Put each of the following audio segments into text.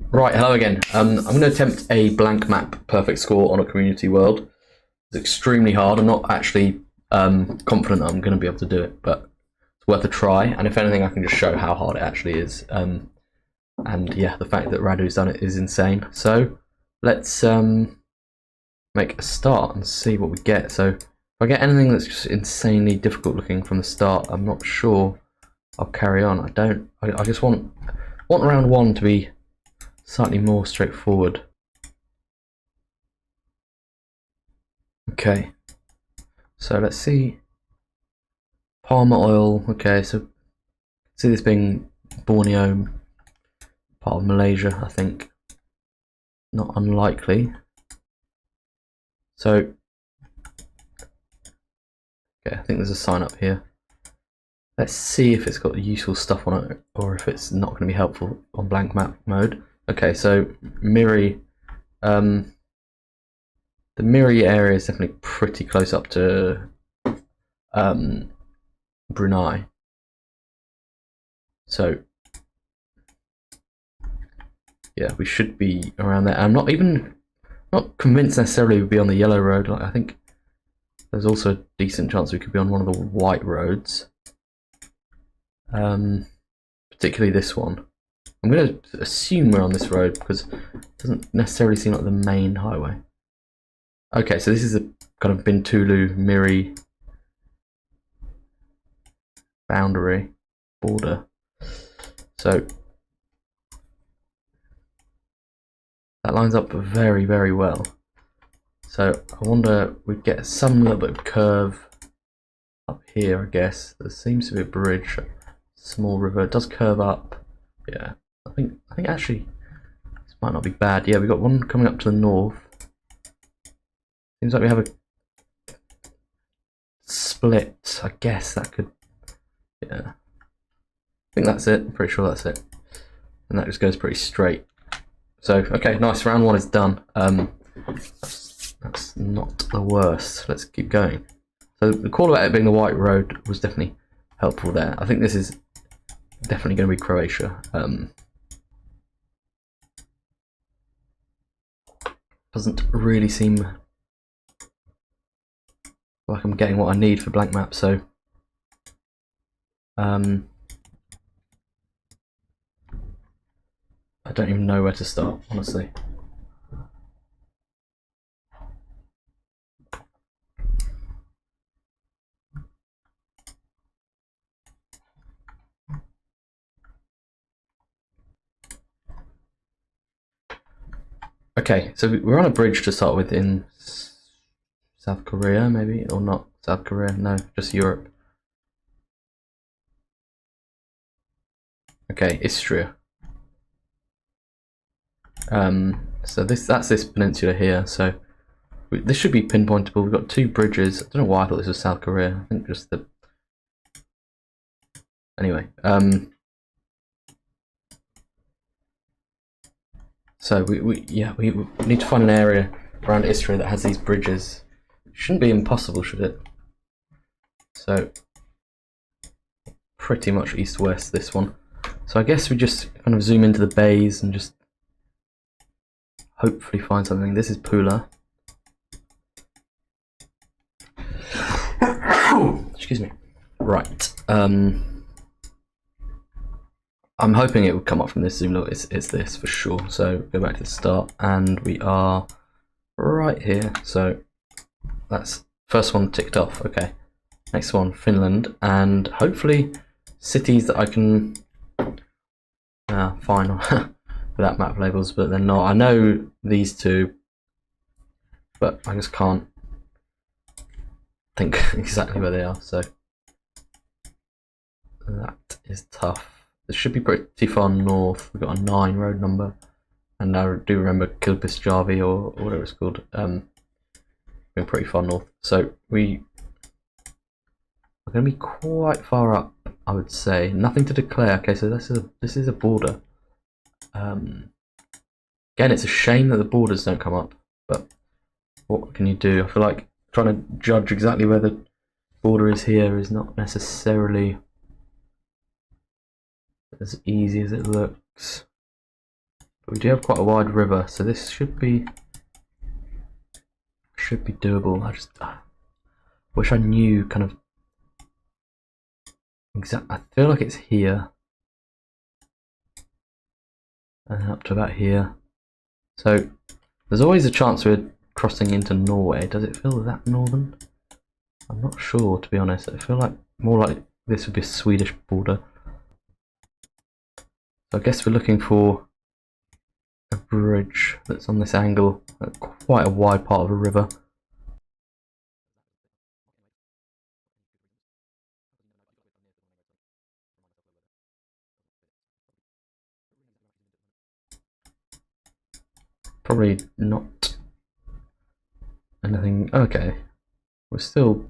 Right, hello again. I'm going to attempt a blank map perfect score on a community world. It's extremely hard. I'm not actually confident that I'm going to be able to do it, but it's worth a try. And if anything, I can just show how hard it actually is. And yeah, the fact that Radu's done it is insane. So let's make a start and see what we get. So if I get anything that's just insanely difficult looking from the start, I'm not sure I'll carry on. I just want round one to be slightly more straightforward. Okay, so let's see. Palm oil. Okay, so see this being Borneo, part of Malaysia, I think. Not unlikely. So, okay, I think there's a sign up here. Let's see if it's got useful stuff on it, or if it's not going to be helpful on blank map mode. Okay, so Miri, the Miri area is definitely pretty close up to Brunei. So yeah, we should be around there. I'm not convinced necessarily we'd be on the yellow road. Like, I think there's also a decent chance we could be on one of the white roads. Particularly this one. I'm going to assume we're on this road because it doesn't necessarily seem like the main highway. Okay, so this is a kind of Bintulu Miri border. So that lines up very, very well. So I wonder we'd get some little bit of curve up here, I guess. There seems to be a bridge, a small river. It does curve up. Yeah, I think actually this might not be bad. Yeah, we got one coming up to the north. Seems like we have a split. I guess that could. Yeah, I think that's it. I'm pretty sure that's it. And that just goes pretty straight. So okay, nice. Round one is done. That's not the worst. Let's keep going. So the call about it being the white road was definitely helpful there. I think this is definitely going to be Croatia. Doesn't really seem like I'm getting what I need for blank map, so I don't even know where to start, honestly. Okay, so we're on a bridge to start with in South Korea, maybe, or not South Korea, no, just Europe. Okay, Istria. So that's this peninsula here, so this should be pinpointable. We've got two bridges. I don't know why I thought this was South Korea. I think just the... Anyway, so we need to find an area around Istria that has these bridges. Shouldn't be impossible, should it? So pretty much east-west this one. So I guess we just kind of zoom into the bays and just hopefully find something. This is Pula. Excuse me. Right. I'm hoping it would come up from this zoom level. It's this for sure. So go back to the start, and we are right here. So that's first one ticked off. Okay. Next one, Finland, and hopefully cities that I can find without map labels, but they're not. I know these two, but I just can't think exactly where they are. So that is tough. This should be pretty far north. We've got a 9 road number, and I do remember Kyrgyzstan or whatever it's called. Being pretty far north, so we are going to be quite far up, I would say. Nothing to declare. Okay, so this is a border. Again, it's a shame that the borders don't come up, but what can you do? I feel like trying to judge exactly where the border is here is not necessarily as easy as it looks. But we do have quite a wide river, so this should be doable. I just wish I knew kind of exact. I feel like it's here and up to about here. So there's always a chance we're crossing into Norway. Does it feel that northern? I'm not sure, to be honest. I feel like more like this would be a Swedish border. So I guess we're looking for a bridge that's on this angle at quite a wide part of a river. Probably not anything. Okay, we're still.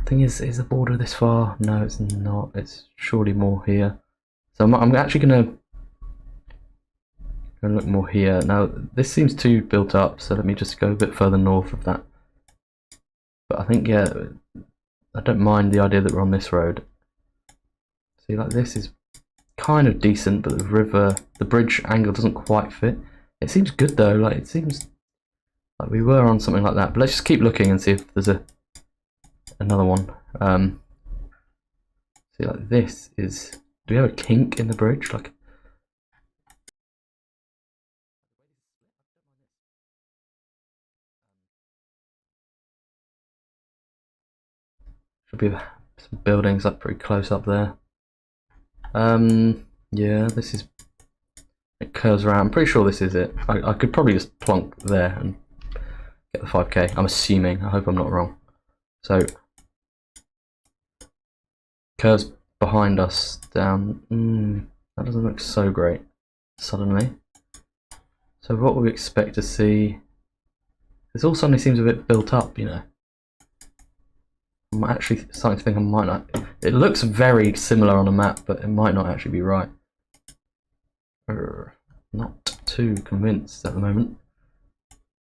Thing is the border this far? No, it's not. It's surely more here. So I'm actually gonna look more here. Now this seems too built up, so let me just go a bit further north of that. But I think, yeah, I don't mind the idea that we're on this road. See, like this is kind of decent, but the bridge angle doesn't quite fit. It seems good though. Like it seems like we were on something like that. But let's just keep looking and see if there's another one. See, like this is. Do we have a kink in the bridge? Like. Should be some buildings up pretty close up there. Yeah, this is. It curves around. I'm pretty sure this is it. I could probably just plonk there and get the 5k. I'm assuming. I hope I'm not wrong. So curves behind us down. That doesn't look so great suddenly. So what would we expect to see? This all suddenly seems a bit built up, you know. I'm actually starting to think I might not. It looks very similar on a map, but it might not actually be right. Not too convinced at the moment.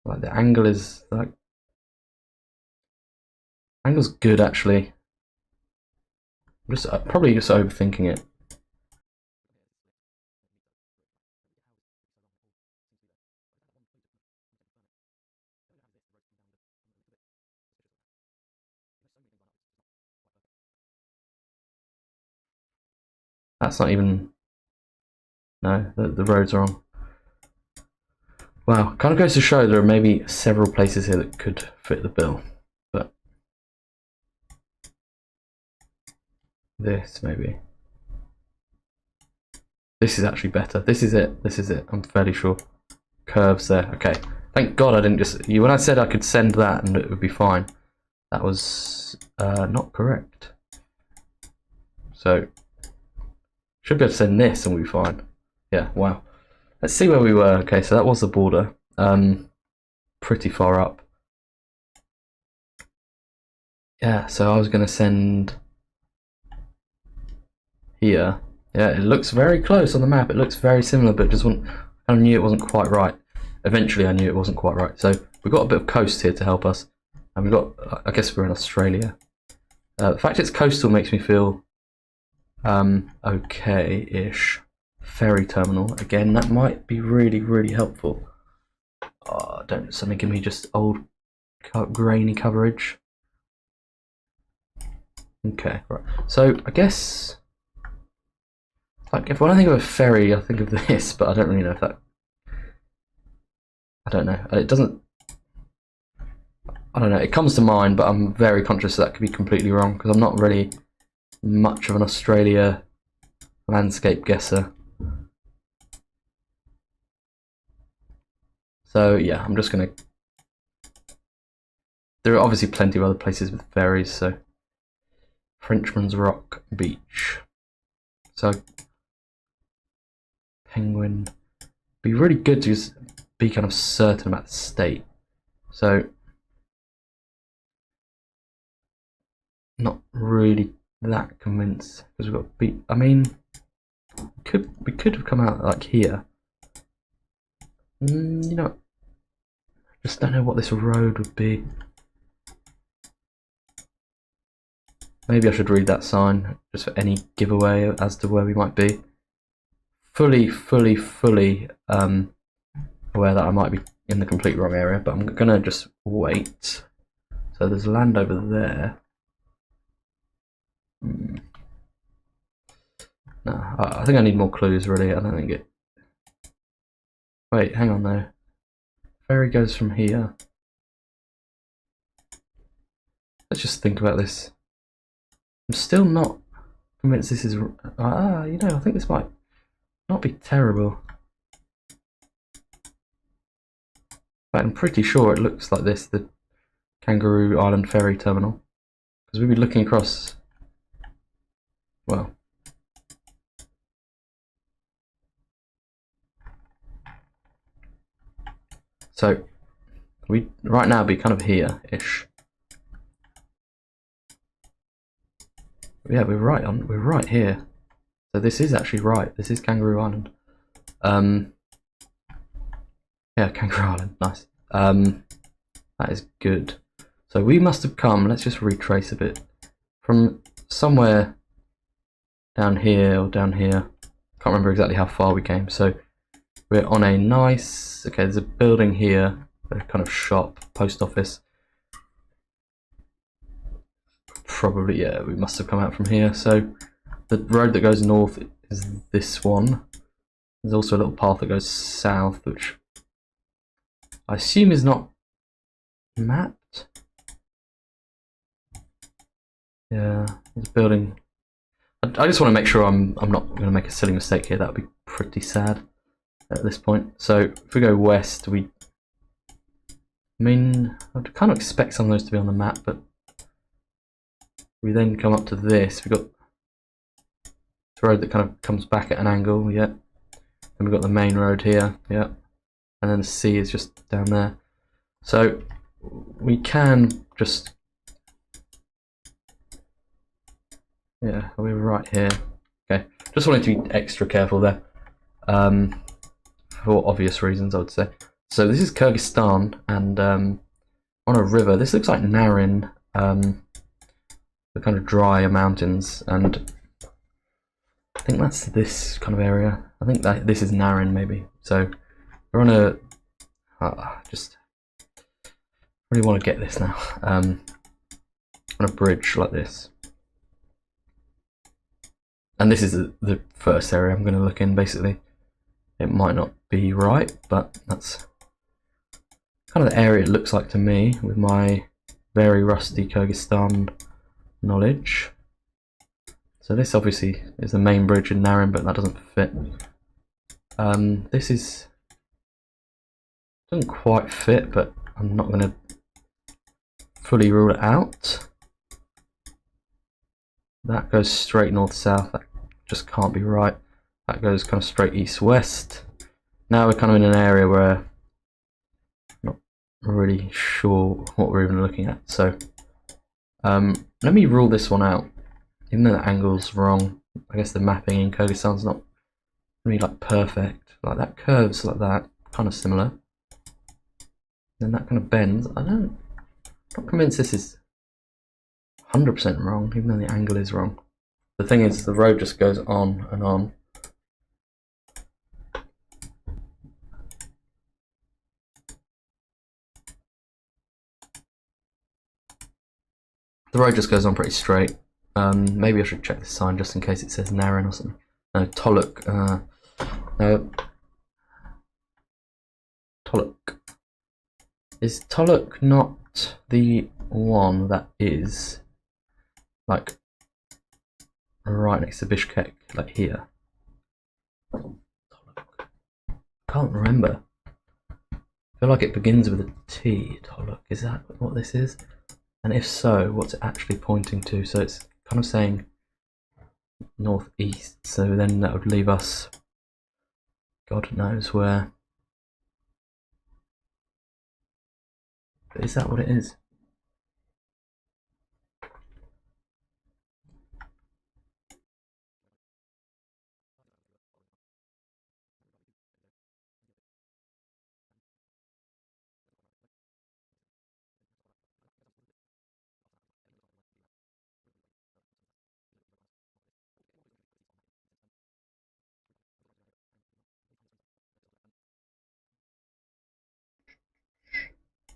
Like the angle is like. Angle's good actually. I'm just probably just overthinking it. That's not even. No, the roads are on. Wow, kind of goes to show there are maybe several places here that could fit the bill, but this maybe. This is actually better. This is it. This is it. I'm fairly sure. Curves there. Okay. Thank God I didn't just. When I said I could send that and it would be fine, that was not correct. So should be able to send this and we'll be fine. Yeah. Wow. Let's see where we were. Okay, so that was the border. Pretty far up. Yeah, so I was going to send here. Yeah, it looks very close on the map. It looks very similar, but just I knew it wasn't quite right. Eventually, I knew it wasn't quite right. So we've got a bit of coast here to help us, and we've got. I guess we're in Australia. The fact it's coastal makes me feel okay-ish. Ferry terminal again. That might be really, really helpful. Oh, don't suddenly give me just old grainy coverage. Okay, right. So I guess, like, when I think of a ferry, I think of this, but I don't really know if that. I don't know. It doesn't. I don't know. It comes to mind, but I'm very conscious that could be completely wrong because I'm not really much of an Australia landscape guesser. So yeah, I'm just gonna. There are obviously plenty of other places with ferries, so Frenchman's Rock Beach. So Penguin. Be really good to just be kind of certain about the state. So not really that convinced because we've got beach. I mean, we could have come out like here. You know, just don't know what this road would be. Maybe I should read that sign just for any giveaway as to where we might be. fully aware that I might be in the complete wrong area, but I'm gonna just wait. So there's land over there. No, I think I need more clues really. I don't think it. Wait, hang on though. Ferry goes from here. Let's just think about this. I'm still not convinced this is. You know, I think this might not be terrible. But I'm pretty sure it looks like this, the Kangaroo Island ferry terminal. Because we'd be looking across. Well. So, we right now be kind of here-ish. Yeah, we're right here. So this is actually right. This is Kangaroo Island. Yeah, Kangaroo Island, nice. That is good. So we must have come, let's just retrace a bit, from somewhere down here or down here. Can't remember exactly how far we came. So we're on a nice, okay, there's a building here, a kind of shop, post office. Probably, yeah, we must have come out from here. So the road that goes north is this one. There's also a little path that goes south, which I assume is not mapped. Yeah, there's a building. I just want to make sure I'm not going to make a silly mistake here. That would be pretty sad at this point. So if we go west, I mean, I'd kind of expect some of those to be on the map, but we then come up to this. We've got the road that kind of comes back at an angle, yeah. Then we've got the main road here, yeah. And then the sea is just down there. So we can just, yeah, we're right here. Okay, just wanted to be extra careful there, for obvious reasons, I would say. So this is Kyrgyzstan, and on a river. This looks like Narin, the kind of drier mountains, and I think that's this kind of area. I think that this is Narin, maybe. So we're on a. Just really want to get this now. On a bridge like this. And this is the first area I'm going to look in, basically. It might not be right, but that's kind of the area it looks like to me, with my very rusty Kyrgyzstan knowledge. So this obviously is the main bridge in Narin, but that doesn't fit. This is... doesn't quite fit, but I'm not going to fully rule it out. That goes straight north-south, that just can't be right. That goes kind of straight east-west. Now we're kind of in an area where I'm not really sure what we're even looking at. So let me rule this one out. Even though the angle's wrong, I guess the mapping in Kyrgyzstan's not really like perfect. Like that curves like that, kind of similar. Then that kind of bends. I'm not convinced this is 100% wrong, even though the angle is wrong. The thing is, the road just goes on and on. The road just goes on pretty straight. Maybe I should check the sign just in case it says Narin or something. No, Toluk. No. Toluk. Is Toluk not the one that is like right next to Bishkek, like here? Toluk. Can't remember. I feel like it begins with a T. Toluk. Is that what this is? And if so, what's it actually pointing to? So it's kind of saying northeast, so then that would leave us God knows where. But is that what it is?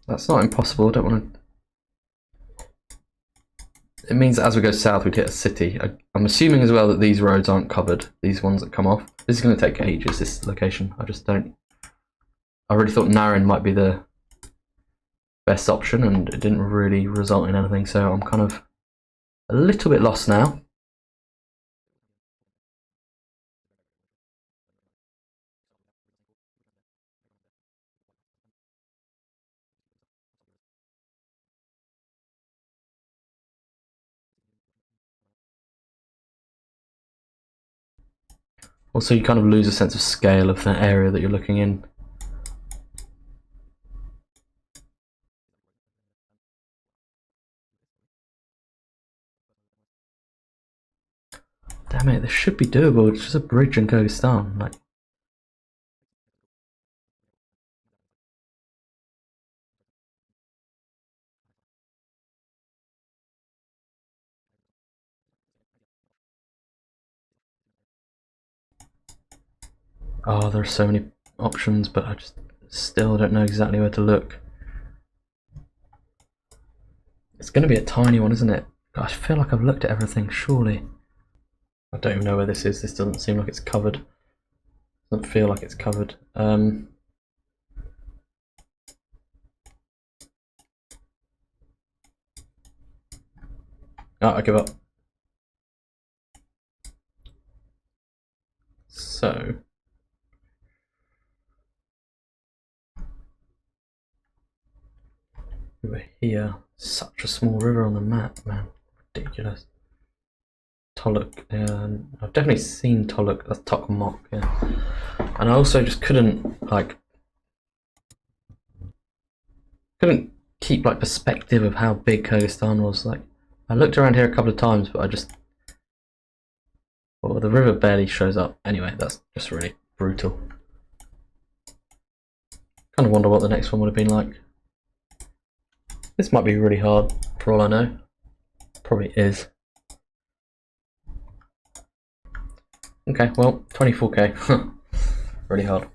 That's not impossible. I don't want to. It means that as we go south, we'd hit a city. I'm assuming as well that these roads aren't covered. These ones that come off. This is going to take ages. This location. I just don't. I really thought Narin might be the best option, and it didn't really result in anything. So I'm kind of a little bit lost now. Also, you kind of lose a sense of scale of the area that you're looking in. Damn it, this should be doable. It's just a bridge in Kyrgyzstan. Like, oh, there are so many options, but I just still don't know exactly where to look. It's going to be a tiny one, isn't it? I feel like I've looked at everything, surely. I don't even know where this is. This doesn't seem like it's covered. Doesn't feel like it's covered. Oh, I give up. So over here, such a small river on the map, man, ridiculous. Toluk, I've definitely seen Toluk. That's Tokmok, yeah. And I also just couldn't keep like perspective of how big Kyrgyzstan was. Like, I looked around here a couple of times, but I just, well, the river barely shows up. Anyway, that's just really brutal. Kind of wonder what the next one would have been like. This might be really hard, for all I know. Probably is. Okay, well, 24k. Really hard.